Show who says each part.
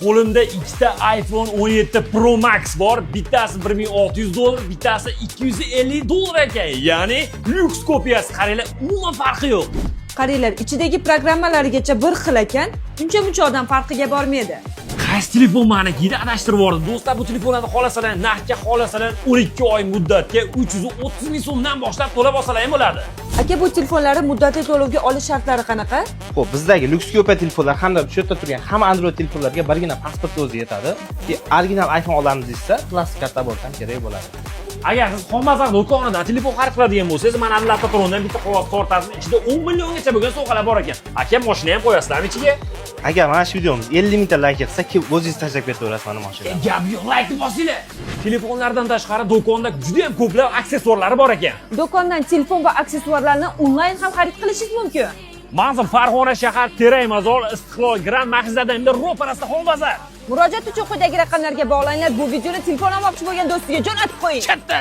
Speaker 1: Qo'limda ikkita iPhone 17 Pro Max bor. Bittasi $1600, bittasi $250 ekan. Ya'ni lyuks kopiyasi. Qaranglar, umuman farqi yo'q.
Speaker 2: Qaranglar, ichidagi programmalarigacha bir xil ekan, uncha-muncha odam farqiga bormaydi.
Speaker 1: Qaysi telefon manikida adashtirib yubordi. Do'stlar, bu telefonlarni xolasalar, narxga xolasalar 12 oy muddatga 330 ming so'mdan boshlab to'lab olsalar ham bo'ladi.
Speaker 2: Aka, bu telefonlarni muddatli to'lovga olish shartlari qanaqa?
Speaker 3: Xo'p, bizdagi lyuks ko'pa telefonlar hamda shu yerda turgan hamma Android telefonlarga birgina pasport o'zi yetadi. Original iPhone olamiz desa, plastik karta bo'lsa kerak bo'ladi.
Speaker 1: Agar siz Xonbazor do'konidan telefon xarid qiladigan bo'lsangiz, mana Latotrondan bitta qog'oz tortasiz, ichida 10 milliongacha bo'lgan sovg'alar bor ekan. Aka, mashina ham qo'yasizlarmi ichiga?
Speaker 3: Agar mana shu videomiz 50 mingta layk yetsa, keyin o'zingiz tashlab ketaverasiz mana mashinani.
Speaker 1: Gap yo'q, like bosinglar. Telefonlardan tashqari do'konda juda ham ko'plab aksessuarlari bor ekan.
Speaker 2: Do'kondan telefon va aksessuarlarni onlayn ham xarid qilishingiz mumkin.
Speaker 1: Manzil Farg'ona shahar Teray Mozor Istiqlol Grand Mag'azinidan ro'parasida Xonbazor.
Speaker 2: Murojaat uchun quyidagi raqamlarga bog'langlar. Bu videoni telefon olmoqchi bo'lgan do'stiga jo'natib qo'ying.
Speaker 1: Katta